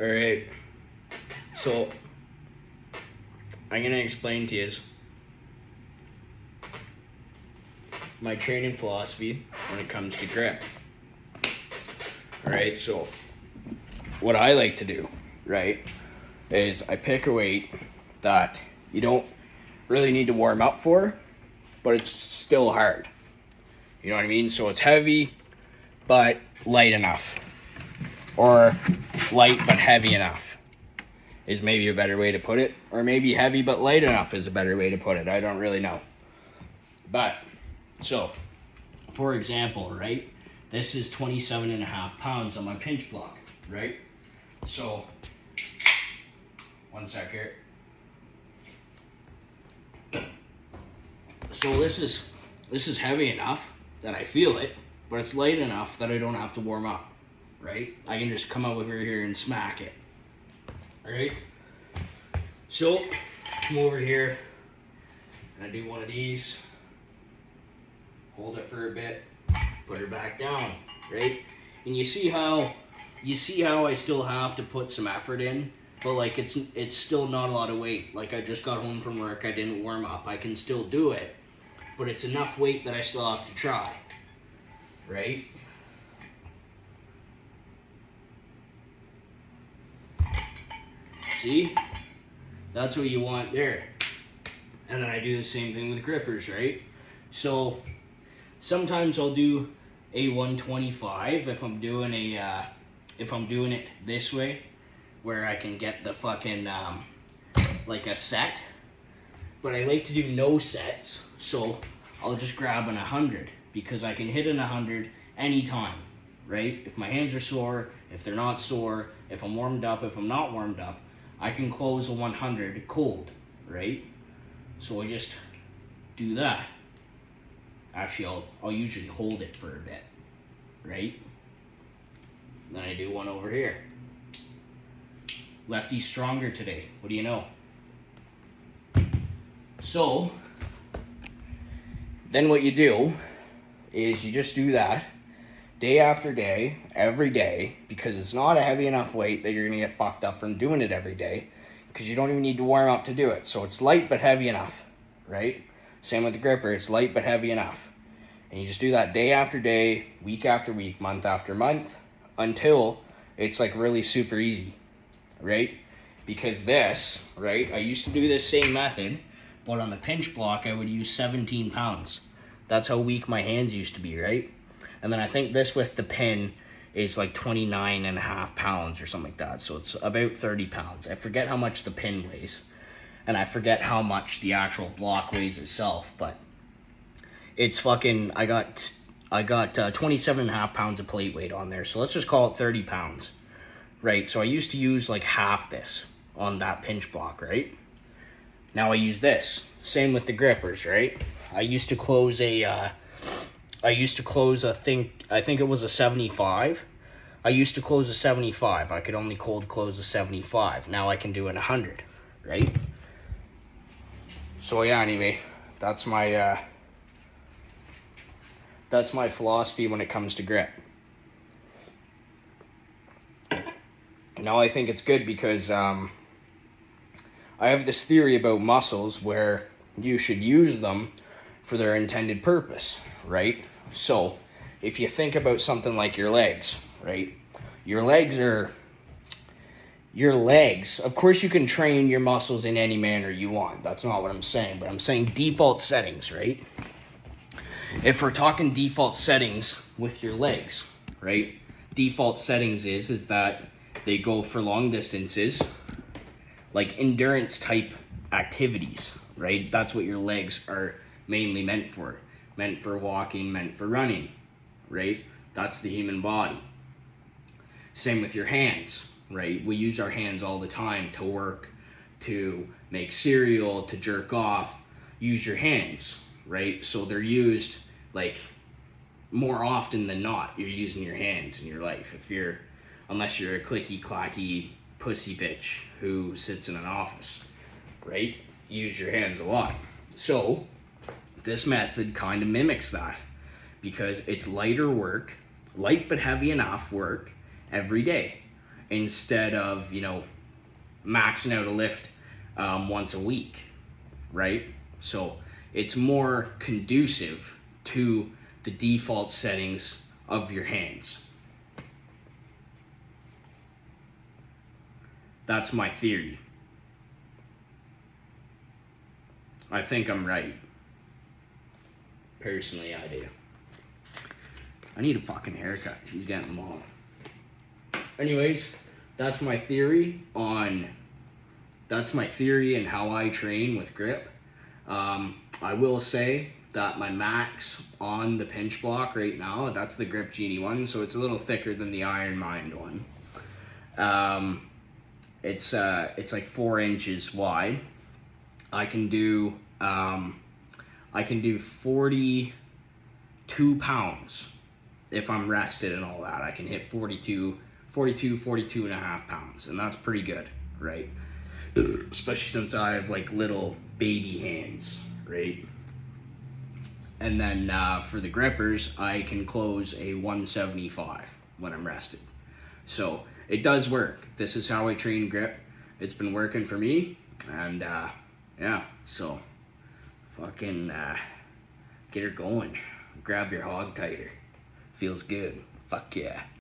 All right. So I'm gonna explain to you my training philosophy when it comes to grip. All right. So what I like to do, right, is I pick a weight that you don't really need to warm up for, but it's still hard. You know what I mean? So it's heavy, but light enough. Or light but heavy enough is maybe a better way to put it. Or maybe heavy but light enough is a better way to put it. I don't really know. But, so, for example, right? This is 27.5 pounds on my pinch block, right? So, one sec here. So this is heavy enough that I feel it, but it's light enough that I don't have to warm up, right? I can just come over here and smack it, all right? So, come over here, and I do one of these, hold it for a bit, put her back down, right? And you see how I still have to put some effort in, but like it's still not a lot of weight. Like I just got home from work, I didn't warm up, I can still do it, but it's enough weight that I still have to try, right? See? That's what you want there. And then I do the same thing with grippers, right? So sometimes I'll do a 125 if I'm doing it this way, where I can get the fucking like a set. But I like to do no sets, so I'll just grab an 100 because I can hit an 100 anytime, right? If my hands are sore, if they're not sore, if I'm warmed up, if I'm not warmed up, I can close a 100 cold, right? So I just do that. Actually, I'll usually hold it for a bit, right? Then I do one over here. Lefty's stronger today. What do you know? So, then what you do is you just do that day after day, every day, because it's not a heavy enough weight that you're going to get fucked up from doing it every day, because you don't even need to warm up to do it. So it's light but heavy enough, right? Same with the gripper, it's light but heavy enough. And you just do that day after day, week after week, month after month, until it's like really super easy, right? Because this, right, I used to do this same method, but on the pinch block, I would use 17 pounds. That's how weak my hands used to be, right? And then I think this with the pin is like 29.5 pounds or something like that. So it's about 30 pounds. I forget how much the pin weighs. And I forget how much the actual block weighs itself. But it's fucking, I got 27.5 pounds of plate weight on there. So let's just call it 30 pounds, right? So I used to use like half this on that pinch block, right? Now I use this. Same with the grippers, right? I used to close I think it was a 75. I used to close a 75. I could only cold close a 75. Now I can do an 100, right? So yeah, anyway, that's my philosophy when it comes to grip. Now I think it's good because I have this theory about muscles where you should use them for their intended purpose, right? So, if you think about something like your legs, right? Your legs, of course you can train your muscles in any manner you want. That's not what I'm saying, but I'm saying default settings, right? If we're talking default settings with your legs, right? Default settings is that they go for long distances, like endurance type activities, right? That's what your legs are mainly meant for. Meant for walking, meant for running, right? That's the human body. Same with your hands, right? We use our hands all the time to work, to make cereal, to jerk off. Use your hands, right? So they're used like more often than not. You're using your hands in your life. Unless you're a clicky clacky pussy bitch who sits in an office, right? Use your hands a lot. So this method kind of mimics that because it's lighter work, light but heavy enough work every day. instead of, you know, maxing out a lift once a week, right? So it's more conducive to the default settings of your hands. That's my theory. I think I'm right. Personally, I do. I need a fucking haircut. She's getting them all. Anyways, that's my theory and how I train with grip. I will say that my max on the pinch block right now, that's the Grip Genie one, so it's a little thicker than the Iron Mind one. It's like 4 inches wide. I can do 42 pounds if I'm rested and all that. I can hit 42 and a half pounds, and that's pretty good, right? Especially since I have like little baby hands, right? And then for the grippers, I can close a 175 when I'm rested. So it does work. This is how I train grip. It's been working for me, and yeah, so fucking get her going. Grab your hog tighter. Feels good. Fuck yeah.